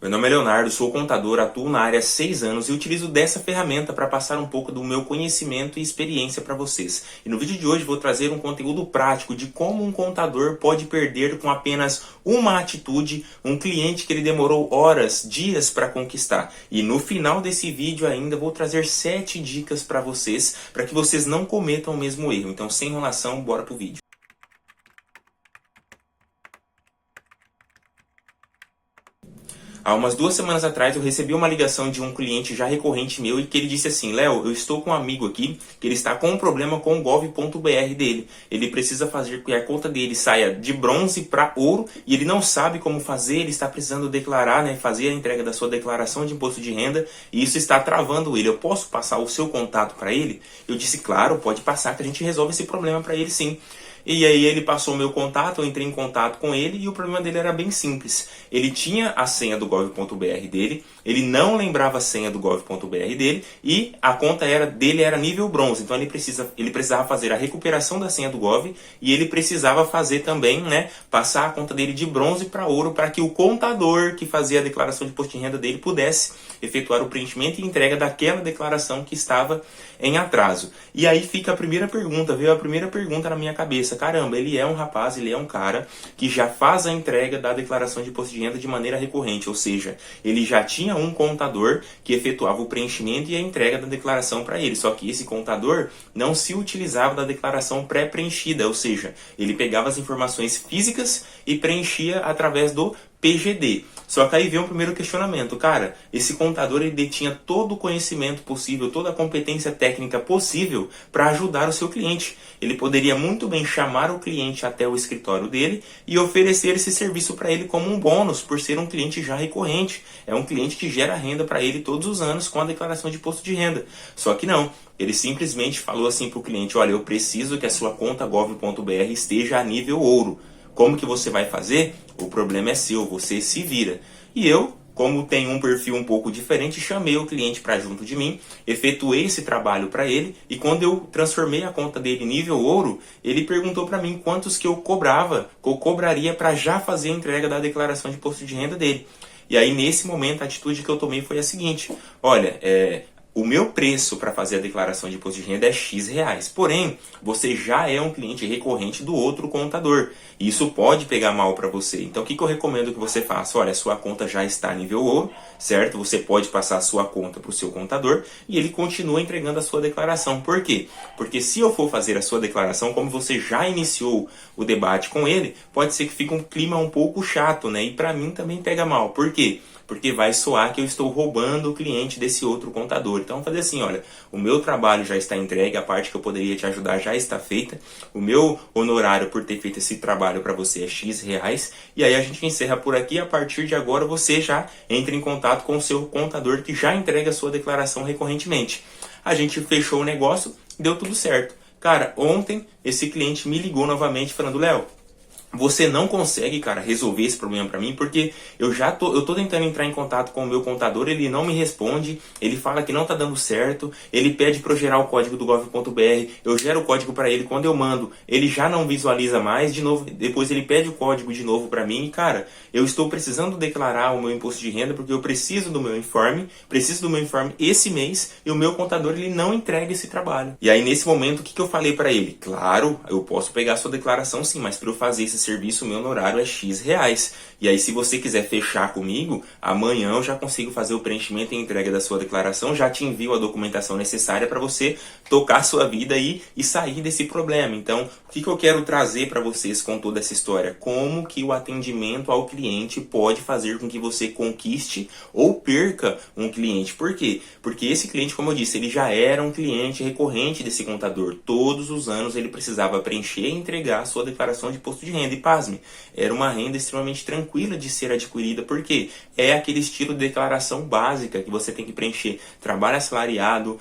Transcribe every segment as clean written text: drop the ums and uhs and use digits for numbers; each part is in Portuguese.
Meu nome é Leonardo, sou contador, atuo na área há 6 anos e utilizo dessa ferramenta para passar um pouco do meu conhecimento e experiência para vocês. E no vídeo de hoje vou trazer um conteúdo prático de como um contador pode perder com apenas uma atitude um cliente que ele demorou horas, dias para conquistar. E no final desse vídeo ainda vou trazer 7 dicas para que vocês não cometam o mesmo erro. Então sem enrolação, bora pro vídeo. Há umas 2 semanas atrás eu recebi uma ligação de um cliente já recorrente meu e que ele disse assim: Léo, eu estou com um amigo aqui que ele está com um problema com o gov.br dele. Ele precisa fazer com que a conta dele saia de bronze para ouro e ele não sabe como fazer, ele está precisando declarar, fazer a entrega da sua declaração de imposto de renda e isso está travando ele. Eu posso passar o seu contato para ele? Eu disse, claro, pode passar que a gente resolve esse problema para ele sim. E aí ele passou o meu contato, eu entrei em contato com ele e o problema dele era bem simples. Ele tinha a senha do gov.br dele, ele não lembrava a senha do gov.br dele e a conta dele era nível bronze. Então ele precisava fazer a recuperação da senha do gov e ele precisava fazer também, passar a conta dele de bronze para ouro para que o contador que fazia a declaração de imposto de renda dele pudesse efetuar o preenchimento e entrega daquela declaração que estava em atraso. E aí fica a primeira pergunta, veio a primeira pergunta na minha cabeça. Caramba, ele é um rapaz, ele é um cara que já faz a entrega da declaração de imposto de renda de maneira recorrente, ou seja, ele já tinha um contador que efetuava o preenchimento e a entrega da declaração para ele, só que esse contador não se utilizava da declaração pré-preenchida, ou seja, ele pegava as informações físicas e preenchia através do PGD. Só que aí veio um primeiro questionamento. Cara, esse contador ele detinha todo o conhecimento possível, toda a competência técnica possível para ajudar o seu cliente. Ele poderia muito bem chamar o cliente até o escritório dele e oferecer esse serviço para ele como um bônus, por ser um cliente já recorrente. É um cliente que gera renda para ele todos os anos com a declaração de imposto de renda. Só que não. Ele simplesmente falou assim para o cliente: olha, eu preciso que a sua conta gov.br esteja a nível ouro. Como que você vai fazer? O problema é seu, você se vira. E eu, como tenho um perfil um pouco diferente, chamei o cliente para junto de mim, efetuei esse trabalho para ele e quando eu transformei a conta dele em nível ouro, ele perguntou para mim quantos que eu cobraria para já fazer a entrega da declaração de imposto de renda dele. E aí nesse momento a atitude que eu tomei foi a seguinte: olha, o meu preço para fazer a declaração de imposto de renda é X reais. Porém, você já é um cliente recorrente do outro contador. E isso pode pegar mal para você. Então, o que eu recomendo que você faça? Olha, a sua conta já está nível ouro, certo? Você pode passar a sua conta para o seu contador e ele continua entregando a sua declaração. Por quê? Porque se eu for fazer a sua declaração, como você já iniciou o debate com ele, pode ser que fique um clima um pouco chato, E para mim também pega mal. Por quê? Porque vai soar que eu estou roubando o cliente desse outro contador. Então, vamos fazer assim, olha, o meu trabalho já está entregue, a parte que eu poderia te ajudar já está feita, o meu honorário por ter feito esse trabalho para você é X reais, e aí a gente encerra por aqui. A partir de agora você já entra em contato com o seu contador que já entrega a sua declaração recorrentemente. A gente fechou o negócio, deu tudo certo. Cara, ontem esse cliente me ligou novamente falando: Léo, você não consegue, cara, resolver esse problema pra mim, porque eu tô tentando entrar em contato com o meu contador, ele não me responde, ele fala que não tá dando certo, ele pede pra eu gerar o código do gov.br, eu gero o código pra ele, quando eu mando, ele já não visualiza mais, de novo, depois ele pede o código de novo pra mim, e cara, eu estou precisando declarar o meu imposto de renda, porque eu preciso do meu informe esse mês, e o meu contador, ele não entrega esse trabalho. E aí, nesse momento, o que eu falei pra ele? Claro, eu posso pegar a sua declaração sim, mas pra eu fazer esse serviço, meu honorário é X reais. E aí, se você quiser fechar comigo, amanhã eu já consigo fazer o preenchimento e entrega da sua declaração, já te envio a documentação necessária para você tocar a sua vida e sair desse problema. Então, o que eu quero trazer para vocês com toda essa história? Como que o atendimento ao cliente pode fazer com que você conquiste ou perca um cliente. Por quê? Porque esse cliente, como eu disse, ele já era um cliente recorrente desse contador. Todos os anos ele precisava preencher e entregar a sua declaração de imposto de renda. E pasme, era uma renda extremamente tranquila de ser adquirida, porque é aquele estilo de declaração básica que você tem que preencher: trabalho assalariado,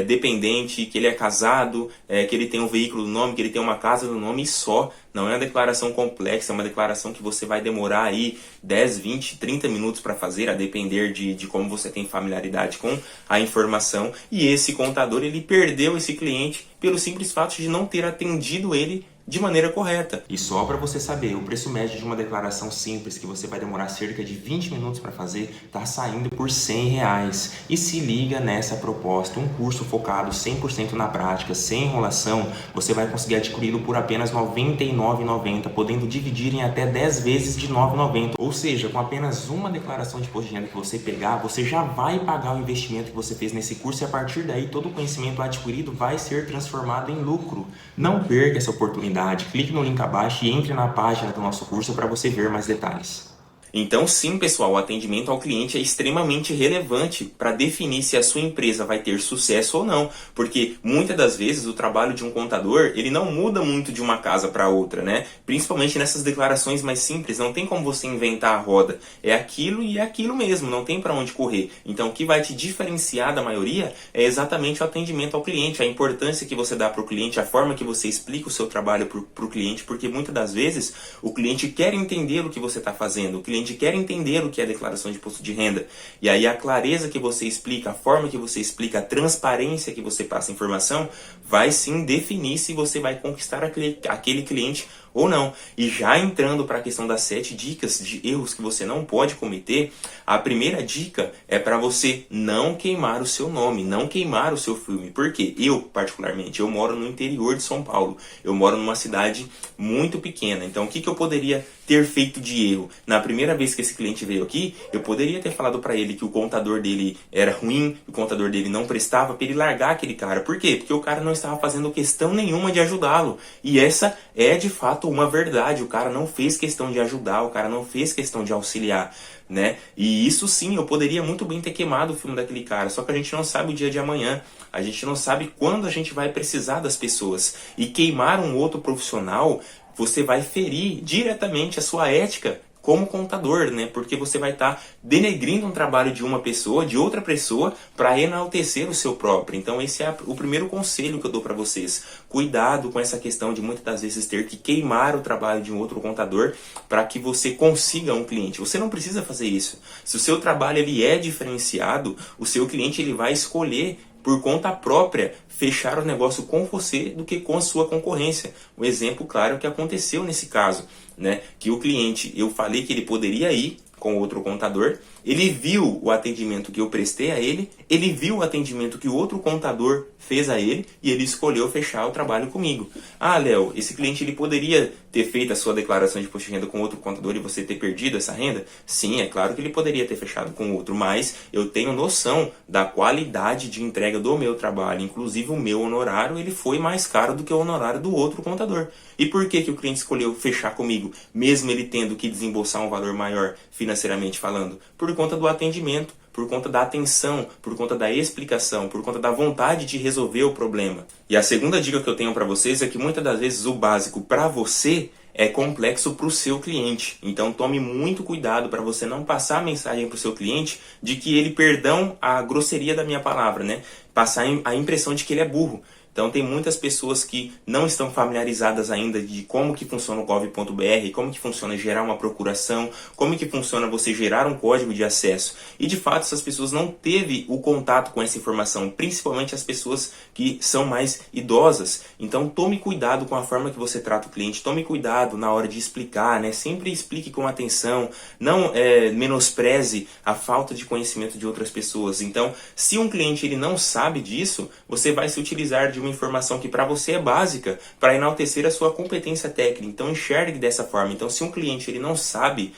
dependente, que ele é casado, que ele tem um veículo no nome, que ele tem uma casa no nome, e só. Não é uma declaração complexa, é uma declaração que você vai demorar aí 10, 20, 30 minutos para fazer, a depender de como você tem familiaridade com a informação. E esse contador, ele perdeu esse cliente pelo simples fato de não ter atendido ele de maneira correta. E só para você saber, o preço médio de uma declaração simples, que você vai demorar cerca de 20 minutos para fazer, tá saindo por R$100. E se liga nessa proposta, um curso focado 100% na prática, sem enrolação, você vai conseguir adquiri-lo por apenas R$ 99,90, podendo dividir em até 10 vezes de R$ 9,90. Ou seja, com apenas uma declaração de imposto de renda que você pegar, você já vai pagar o investimento que você fez nesse curso e a partir daí todo o conhecimento adquirido vai ser transformado em lucro. Não perca essa oportunidade, clique no link abaixo e entre na página do nosso curso para você ver mais detalhes. Então sim, pessoal, o atendimento ao cliente é extremamente relevante para definir se a sua empresa vai ter sucesso ou não, porque muitas das vezes o trabalho de um contador, ele não muda muito de uma casa para outra, né? Principalmente nessas declarações mais simples, não tem como você inventar a roda, é aquilo e é aquilo mesmo, não tem para onde correr. Então o que vai te diferenciar da maioria é exatamente o atendimento ao cliente, a importância que você dá para o cliente, a forma que você explica o seu trabalho para o cliente, porque muitas das vezes o cliente quer entender o que você está fazendo, o cliente quer entender o que é declaração de imposto de renda. E aí a clareza que você explica, a forma que você explica, a transparência que você passa a informação, vai sim definir se você vai conquistar aquele cliente ou não. E já entrando para a questão das 7 dicas de erros que você não pode cometer, a primeira dica é para você não queimar o seu nome, não queimar o seu filme. Por quê? Eu, particularmente, eu moro no interior de São Paulo. Eu moro numa cidade muito pequena. Então, o que eu poderia ter feito de erro? Na primeira vez que esse cliente veio aqui, eu poderia ter falado para ele que o contador dele era ruim, o contador dele não prestava, para ele largar aquele cara. Por quê? Porque o cara não estava fazendo questão nenhuma de ajudá-lo. E essa é, de fato, uma verdade. O cara não fez questão de ajudar, o cara não fez questão de auxiliar, né? E isso sim, eu poderia muito bem ter queimado o filme daquele cara, só que a gente não sabe o dia de amanhã, a gente não sabe quando a gente vai precisar das pessoas. E queimar um outro profissional, você vai ferir diretamente a sua ética como contador, né? Porque você vai estar denegrindo um trabalho de uma pessoa, de outra pessoa, para enaltecer o seu próprio. Então esse é o primeiro conselho que eu dou para vocês. Cuidado com essa questão de muitas das vezes ter que queimar o trabalho de um outro contador para que você consiga um cliente. Você não precisa fazer isso. Se o seu trabalho ele é diferenciado, o seu cliente ele vai escolher por conta própria fechar o negócio com você do que com a sua concorrência. Um exemplo claro que aconteceu nesse caso, né? Que o cliente, eu falei que ele poderia ir com outro contador, ele viu o atendimento que eu prestei a ele, ele viu o atendimento que o outro contador fez a ele e ele escolheu fechar o trabalho comigo. Ah, Léo, esse cliente ele poderia ter feito a sua declaração de imposto de renda com outro contador e você ter perdido essa renda? Sim, é claro que ele poderia ter fechado com outro, mas eu tenho noção da qualidade de entrega do meu trabalho, inclusive o meu honorário ele foi mais caro do que o honorário do outro contador. E por que o cliente escolheu fechar comigo, mesmo ele tendo que desembolsar um valor maior financeiramente falando? Por conta do atendimento, por conta da atenção, por conta da explicação, por conta da vontade de resolver o problema. E a segunda dica que eu tenho para vocês é que muitas das vezes o básico para você é complexo para o seu cliente. Então tome muito cuidado para você não passar a mensagem para o seu cliente de que ele, perdão a grosseria da minha palavra, né? Passar a impressão de que ele é burro. Então tem muitas pessoas que não estão familiarizadas ainda de como que funciona o gov.br, como que funciona gerar uma procuração, como que funciona você gerar um código de acesso. E de fato essas pessoas não teve o contato com essa informação, principalmente as pessoas que são mais idosas. Então tome cuidado com a forma que você trata o cliente, tome cuidado na hora de explicar, né? Sempre explique com atenção, não menospreze a falta de conhecimento de outras pessoas. Então se um cliente ele não sabe disso, você vai se utilizar de uma informação que para você é básica para enaltecer a sua competência técnica. Então enxergue dessa forma. Então se um cliente ele não sabe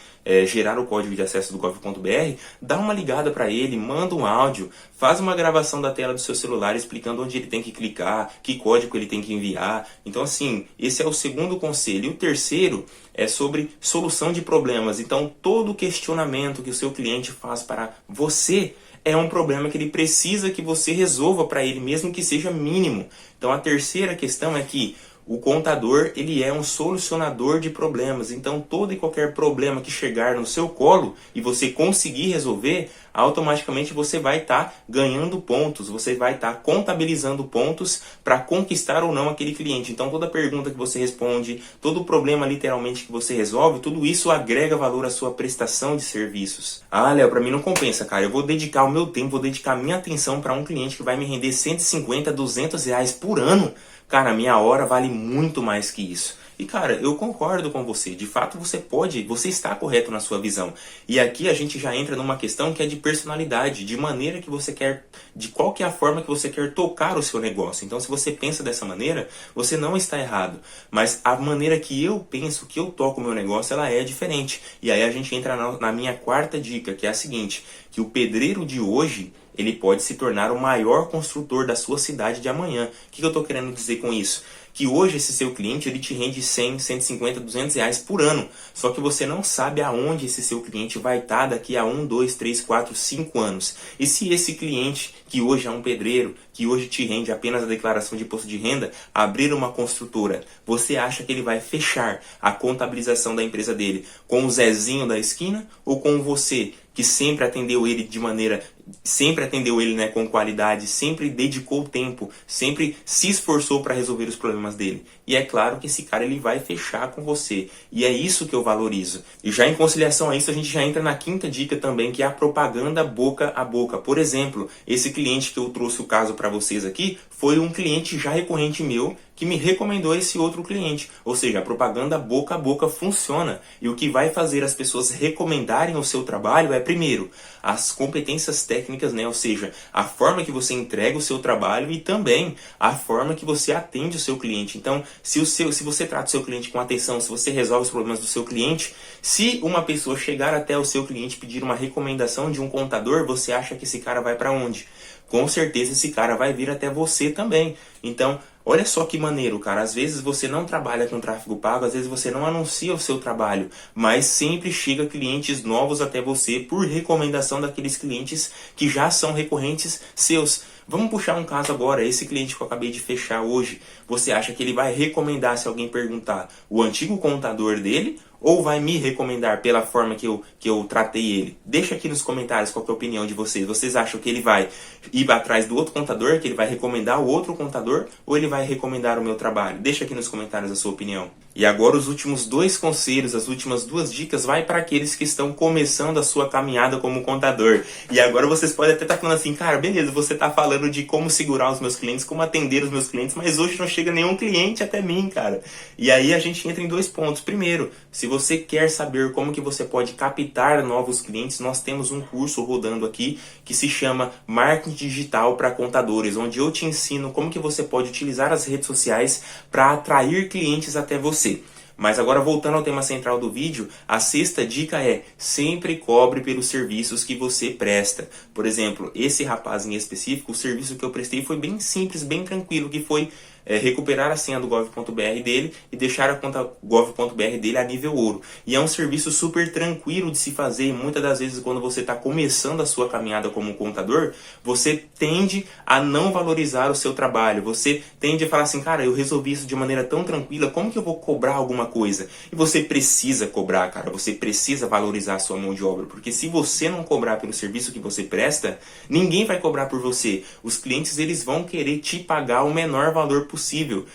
gerar o código de acesso do gov.br, dá uma ligada para ele, manda um áudio, faz uma gravação da tela do seu celular explicando onde ele tem que clicar, que código ele tem que enviar. Então assim, esse é o segundo conselho. E o terceiro é sobre solução de problemas. Então todo questionamento que o seu cliente faz para você é um problema que ele precisa que você resolva para ele, mesmo que seja mínimo. Então a terceira questão é que o contador ele é um solucionador de problemas. Então todo e qualquer problema que chegar no seu colo e você conseguir resolver, automaticamente você vai estar ganhando pontos, você vai estar contabilizando pontos para conquistar ou não aquele cliente. Então toda pergunta que você responde, todo problema literalmente que você resolve, tudo isso agrega valor à sua prestação de serviços. Ah, Léo, para mim não compensa, cara. Eu vou dedicar o meu tempo, vou dedicar a minha atenção para um cliente que vai me render 150, 200 reais por ano. cara, minha hora vale muito mais que isso. E cara, eu concordo com você, de fato você está correto na sua visão. E aqui a gente já entra numa questão que é de personalidade, de maneira que você quer, de qual que é a forma que você quer tocar o seu negócio. Então se você pensa dessa maneira, você não está errado. Mas a maneira que eu penso, que eu toco o meu negócio, ela é diferente. E aí a gente entra na minha quarta dica, que é a seguinte, que o pedreiro de hoje, ele pode se tornar o maior construtor da sua cidade de amanhã. O que eu estou querendo dizer com isso? Que hoje esse seu cliente ele te rende 100, 150, 200 reais por ano. Só que você não sabe aonde esse seu cliente vai estar daqui a 1, 2, 3, 4, 5 anos. E se esse cliente, que hoje é um pedreiro, que hoje te rende apenas a declaração de imposto de renda, abrir uma construtora, você acha que ele vai fechar a contabilização da empresa dele com o Zezinho da esquina ou com você, que sempre atendeu ele de maneira... sempre atendeu ele, né, com qualidade, sempre dedicou tempo, sempre se esforçou para resolver os problemas dele. E é claro que esse cara ele vai fechar com você. E é isso que eu valorizo. E já em conciliação a isso, a gente já entra na quinta dica também, que é a propaganda boca a boca. Por exemplo, esse cliente que eu trouxe o caso para vocês aqui, foi um cliente já recorrente meu, que me recomendou esse outro cliente. Ou seja, a propaganda boca a boca funciona. E o que vai fazer as pessoas recomendarem o seu trabalho é, primeiro, as competências técnicas, né? Ou seja, a forma que você entrega o seu trabalho e também a forma que você atende o seu cliente. Então, se você trata o seu cliente com atenção, se você resolve os problemas do seu cliente, se uma pessoa chegar até o seu cliente e pedir uma recomendação de um contador, você acha que esse cara vai para onde? Com certeza esse cara vai vir até você também. Então, olha só que maneiro, cara. Às vezes você não trabalha com tráfego pago, às vezes você não anuncia o seu trabalho, mas sempre chega clientes novos até você por recomendação daqueles clientes que já são recorrentes seus. Vamos puxar um caso agora, esse cliente que eu acabei de fechar hoje. Você acha que ele vai recomendar, se alguém perguntar, o antigo contador dele? Ou vai me recomendar pela forma que eu tratei ele? Deixa aqui nos comentários qual que é a opinião de vocês. Vocês acham que ele vai ir atrás do outro contador, que ele vai recomendar o outro contador, ou ele vai recomendar o meu trabalho? Deixa aqui nos comentários a sua opinião. E agora os últimos 2 conselhos, as últimas 2 dicas, vai para aqueles que estão começando a sua caminhada como contador. E agora vocês podem até estar falando assim, cara, beleza, você está falando de como segurar os meus clientes, como atender os meus clientes, mas hoje não chega nenhum cliente até mim, cara. E aí a gente entra em 2 pontos. Primeiro, se você quer saber como que você pode captar novos clientes, nós temos um curso rodando aqui que se chama Marketing Digital para Contadores, onde eu te ensino como que você pode utilizar as redes sociais para atrair clientes até você. Mas agora voltando ao tema central do vídeo, a 6ª dica é sempre cobre pelos serviços que você presta. Por exemplo, esse rapaz em específico, o serviço que eu prestei foi bem simples, bem tranquilo, que foi recuperar a senha do gov.br dele e deixar a conta gov.br dele a nível ouro. E é um serviço super tranquilo de se fazer e muitas das vezes quando você está começando a sua caminhada como contador, você tende a não valorizar o seu trabalho. Você tende a falar assim, cara, eu resolvi isso de maneira tão tranquila, como que eu vou cobrar alguma coisa? E você precisa cobrar, cara, você precisa valorizar a sua mão de obra, porque se você não cobrar pelo serviço que você presta, ninguém vai cobrar por você. Os clientes, eles vão querer te pagar o menor valor possível.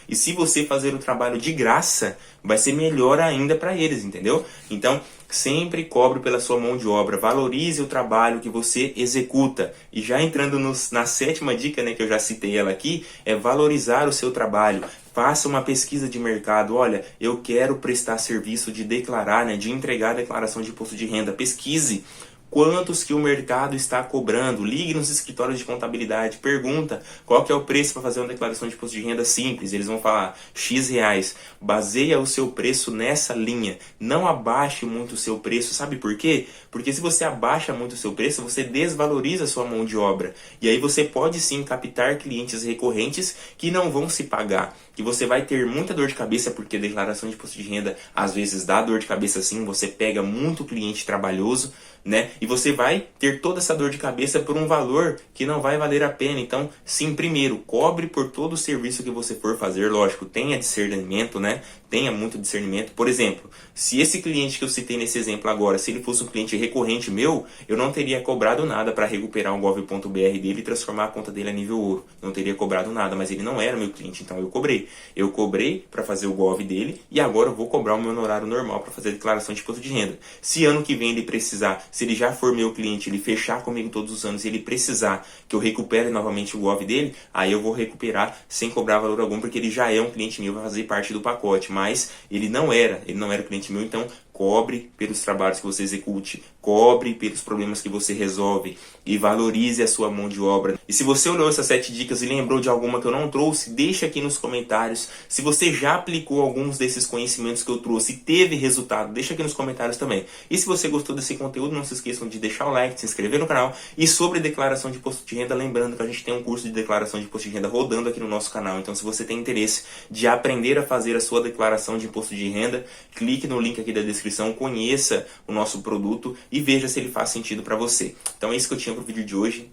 E se você fazer o trabalho de graça, vai ser melhor ainda para eles, entendeu? Então, sempre cobre pela sua mão de obra, valorize o trabalho que você executa. E já entrando na 7ª dica, né, que eu já citei ela aqui, é valorizar o seu trabalho. Faça uma pesquisa de mercado. Olha, eu quero prestar serviço de declarar, né, de entregar a declaração de imposto de renda. Pesquise quantos que o mercado está cobrando. Ligue nos escritórios de contabilidade, pergunta qual que é o preço para fazer uma declaração de imposto de renda simples. Eles vão falar X reais. Baseia o seu preço nessa linha. Não abaixe muito o seu preço. Sabe por quê? Porque se você abaixa muito o seu preço, você desvaloriza a sua mão de obra. E aí você pode sim captar clientes recorrentes que não vão se pagar. Que você vai ter muita dor de cabeça, porque a declaração de imposto de renda às vezes dá dor de cabeça sim. Você pega muito cliente trabalhoso, né? E você vai ter toda essa dor de cabeça por um valor que não vai valer a pena. Então, sim, primeiro, cobre por todo o serviço que você for fazer. Lógico, tenha discernimento, né? tenha muito discernimento. Por exemplo, se esse cliente que eu citei nesse exemplo agora, se ele fosse um cliente recorrente meu, eu não teria cobrado nada para recuperar o gov.br dele e transformar a conta dele a nível ouro. Não teria cobrado nada, mas ele não era meu cliente, então eu cobrei. Eu cobrei para fazer o gov dele e agora eu vou cobrar o meu honorário normal para fazer a declaração de imposto de renda. Se ano que vem ele precisar, se ele já for meu cliente, ele fechar comigo todos os anos e ele precisar que eu recupere novamente o gov dele, aí eu vou recuperar sem cobrar valor algum, porque ele já é um cliente meu, vai fazer parte do pacote, mas ele não era cliente meu, então cobre pelos trabalhos que você execute, cobre pelos problemas que você resolve e valorize a sua mão de obra. E se você olhou essas 7 dicas e lembrou de alguma que eu não trouxe, deixa aqui nos comentários. Se você já aplicou alguns desses conhecimentos que eu trouxe e teve resultado, deixa aqui nos comentários também. E se você gostou desse conteúdo, não se esqueçam de deixar o like, de se inscrever no canal. E sobre declaração de imposto de renda, lembrando que a gente tem um curso de declaração de imposto de renda rodando aqui no nosso canal. Então, se você tem interesse de aprender a fazer a sua declaração de imposto de renda, clique no link aqui da descrição, conheça o nosso produto e veja se ele faz sentido para você. Então é isso que eu tinha para o vídeo de hoje.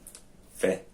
Fé!